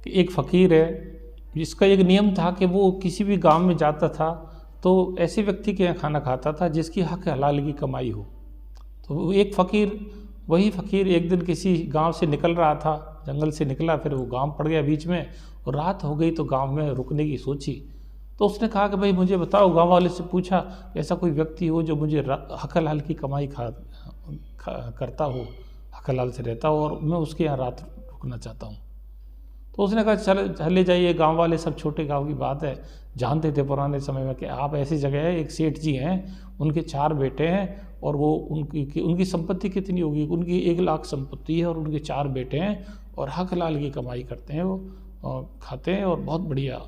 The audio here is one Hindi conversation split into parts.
कि एक फ़कीर है जिसका एक नियम था कि वो किसी भी गांव में जाता था तो ऐसे व्यक्ति के यहाँ खाना खाता था जिसकी हक हलाल की कमाई हो। तो वो एक फ़कीर, वही फ़कीर एक दिन किसी गांव से निकल रहा था, जंगल से निकला, फिर वो गांव पड़ गया बीच में और रात हो गई तो गांव में रुकने की सोची। तो उसने कहा कि भाई मुझे बताओ, गांव वाले से पूछा ऐसा कोई व्यक्ति हो जो मुझे हक हलाल की कमाई करता हो, हक हलाल से रहता हो और मैं उसके यहाँ रात रुकना चाहता हूँ। तो उसने कहा चले जाइए। गांव वाले सब, छोटे गांव की बात है, जानते थे पुराने समय में कि आप ऐसी जगह है, एक सेठ जी हैं, उनके 4 बेटे हैं और वो उनकी संपत्ति कितनी होगी, उनकी 1 लाख संपत्ति है और उनके 4 बेटे हैं और हक हलाल की कमाई करते हैं वो, और खाते हैं और बहुत बढ़िया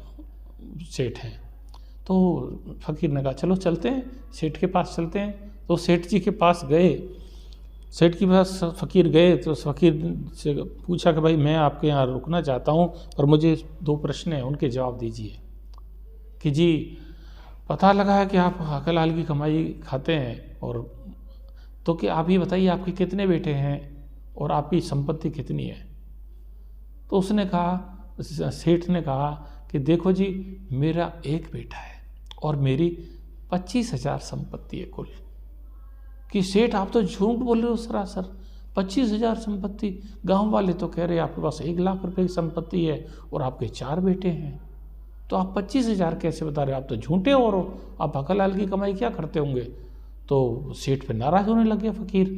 सेठ हैं। तो फ़कीर ने कहा चलो चलते हैं, सेठ के पास चलते हैं। तो सेठ जी के पास गए, सेठ के पास फ़कीर गए तो फ़कीर से पूछा कि भाई मैं आपके यहाँ रुकना चाहता हूँ और मुझे 2 प्रश्न हैं, उनके जवाब दीजिए। कि जी पता लगा है कि आप हक हलाल की कमाई खाते हैं, और तो कि आप ये बताइए आपके कितने बेटे हैं और आपकी संपत्ति कितनी है। तो उसने कहा, सेठ ने कहा कि देखो जी मेरा एक बेटा है और मेरी 25,000 संपत्ति है कुल। कि सेठ आप तो झूठ बोल रहे हो सरासर, 25,000 संपत्ति, गांव वाले तो कह रहे हैं आपके पास 1 लाख रुपए की संपत्ति है और आपके 4 बेटे हैं, तो आप 25,000 कैसे बता रहे हो, आप तो झूठे हो रहे हो, आप हक हलाल की कमाई क्या करते होंगे। तो सेठ पे नाराज़ होने लग गया फ़कीर।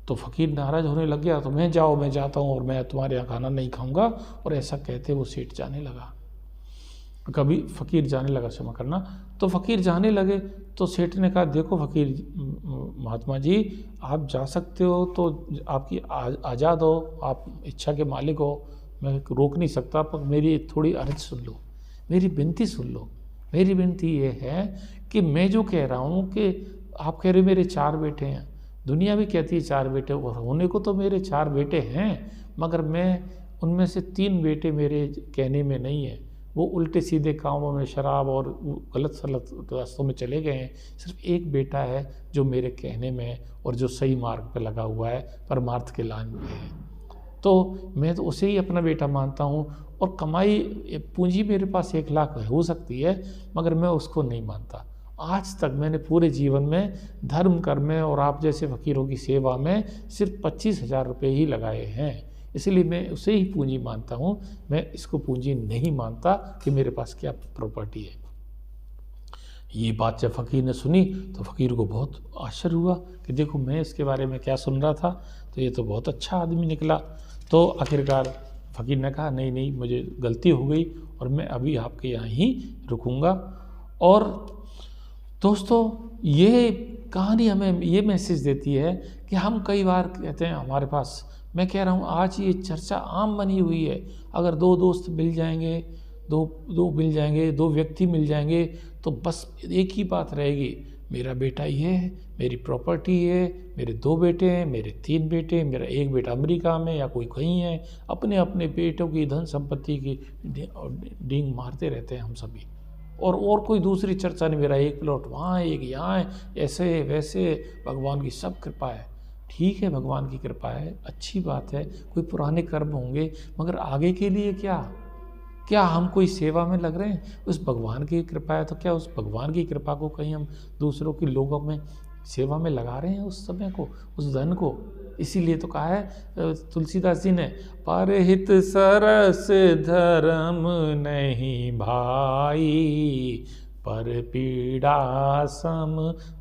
तो फ़कीर नाराज़ होने लग गया तो मैं जाता हूँ और मैं तुम्हारे यहाँ खाना नहीं खाऊंगा, और ऐसा कहते वो सेठ जाने लगा। कभी फ़कीर जाने लगा, क्षमा करना। तो फ़कीर जाने लगे तो सेठ ने कहा देखो फ़कीर महात्मा जी, आप जा सकते हो तो आपकी आज़ाद हो, आप इच्छा के मालिक हो, मैं रोक नहीं सकता, पर मेरी थोड़ी अर्ज़ सुन लो, मेरी विनती सुन लो। मेरी विनती ये है कि मैं जो कह रहा हूँ कि आप कह रहे मेरे 4 बेटे हैं, दुनिया भी कहती है 4 बेटे, और होने को तो मेरे 4 बेटे हैं, मगर मैं उनमें से 3 बेटे मेरे कहने में नहीं है, वो उल्टे सीधे कामों में, शराब और गलत सलत रास्तों में चले गए हैं। सिर्फ एक बेटा है जो मेरे कहने में और जो सही मार्ग पर लगा हुआ है, परमार्थ के लाइन में है, तो मैं तो उसे ही अपना बेटा मानता हूँ। और कमाई पूंजी मेरे पास 1 लाख हो सकती है, मगर मैं उसको नहीं मानता। आज तक मैंने पूरे जीवन में धर्म कर्म में और आप जैसे फ़कीरों की सेवा में सिर्फ 25,000 रुपये ही लगाए हैं, इसलिए मैं उसे ही पूंजी मानता हूँ। मैं इसको पूंजी नहीं मानता कि मेरे पास क्या प्रॉपर्टी है। ये बात जब फ़कीर ने सुनी तो फ़कीर को बहुत आश्चर्य हुआ कि देखो मैं इसके बारे में क्या सुन रहा था, तो ये तो बहुत अच्छा आदमी निकला। तो आखिरकार फ़कीर ने कहा नहीं नहीं, मुझे गलती हो गई और मैं अभी आपके यहाँ ही रुकूंगा। और दोस्तों ये कहानी हमें ये मैसेज देती है कि हम कई बार कहते हैं हमारे पास, मैं कह रहा हूँ आज ये चर्चा आम बनी हुई है, अगर 2 दोस्त मिल जाएंगे, दो व्यक्ति मिल जाएंगे तो बस एक ही बात रहेगी, मेरा बेटा ये है, मेरी प्रॉपर्टी है, मेरे 2 बेटे हैं, मेरे 3 बेटे, मेरा 1 बेटा अमेरिका में या कोई कहीं है, अपने अपने बेटों की धन संपत्ति की डींग मारते रहते हैं हम सभी, और कोई दूसरी चर्चा नहीं। मेरा 1 प्लॉट वहाँ है, 1 यहाँ है, ऐसे वैसे, भगवान की सब कृपा है। ठीक है, भगवान की कृपा है, अच्छी बात है, कोई पुराने कर्म होंगे, मगर आगे के लिए क्या हम कोई सेवा में लग रहे हैं? उस भगवान की कृपा है तो क्या उस भगवान की कृपा को कहीं हम दूसरों की लोगों में सेवा में लगा रहे हैं, उस समय को, उस धन को? इसीलिए तो कहा है तुलसीदास जी ने, परहित सरस धर्म नहीं भाई, पर पीड़ा सम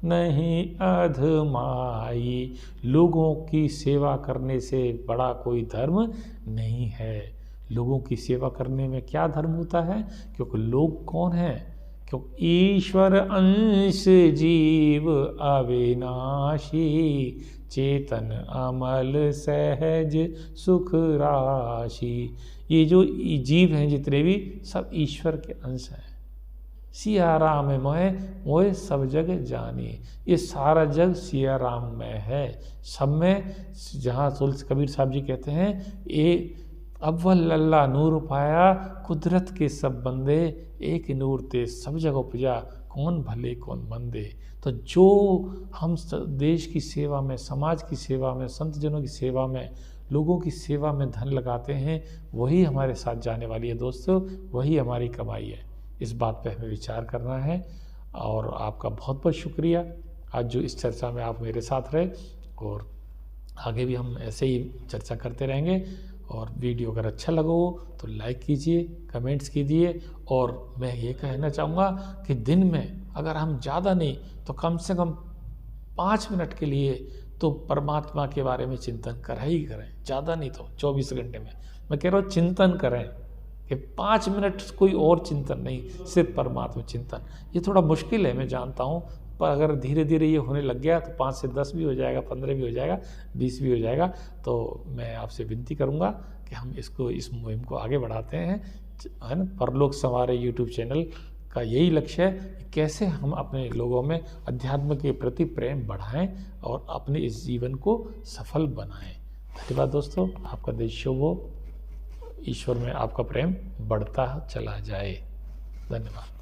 नहीं अधमाई। लोगों की सेवा करने से बड़ा कोई धर्म नहीं है। लोगों की सेवा करने में क्या धर्म होता है? क्योंकि लोग कौन हैं? क्योंकि ईश्वर अंश जीव अविनाशी, चेतन अमल सहज सुख राशि। ये जो जीव हैं जितने भी, सब ईश्वर के अंश हैं। सिया राम मोहे मोहे सब जग जानी, ये सारा जग सिया राम में है, सब में। जहाँ तुलसी कबीर साहब जी कहते हैं, ये अव्वल अल्लाह नूर पाया, कुदरत के सब बंदे, एक नूर ते सब जग उपजा, कौन भले कौन मंदे। तो जो हम देश की सेवा में, समाज की सेवा में, संत जनों की सेवा में लोगों की सेवा में धन लगाते हैं, वही हमारे साथ जाने वाली है दोस्तों, वही हमारी कमाई है। इस बात पे हमें विचार करना है। और आपका बहुत बहुत शुक्रिया आज जो इस चर्चा में आप मेरे साथ रहे, और आगे भी हम ऐसे ही चर्चा करते रहेंगे। और वीडियो अगर अच्छा लगा हो तो लाइक कीजिए, कमेंट्स कीजिए। और मैं ये कहना चाहूँगा कि दिन में अगर हम ज़्यादा नहीं तो कम से कम 5 मिनट के लिए तो परमात्मा के बारे में चिंतन करें ही करें, ज़्यादा नहीं तो 24 घंटे में। मैं कह रहा हूँ चिंतन करें कि 5 मिनट कोई और चिंतन नहीं, सिर्फ परमात्मा चिंतन। ये थोड़ा मुश्किल है, मैं जानता हूँ, पर अगर धीरे धीरे ये होने लग गया तो 5 से 10 भी हो जाएगा, 15 भी हो जाएगा, 20 भी हो जाएगा। तो मैं आपसे विनती करूँगा कि हम इस मुहिम को आगे बढ़ाते हैं, है ना। परलोक संवारे यूट्यूब चैनल का यही लक्ष्य है कि कैसे हम अपने लोगों में अध्यात्म के प्रति प्रेम बढ़ाएं और अपने इस जीवन को सफल बनाएं। धन्यवाद दोस्तों, आपका दिन शुभ हो, ईश्वर में आपका प्रेम बढ़ता चला जाए। धन्यवाद।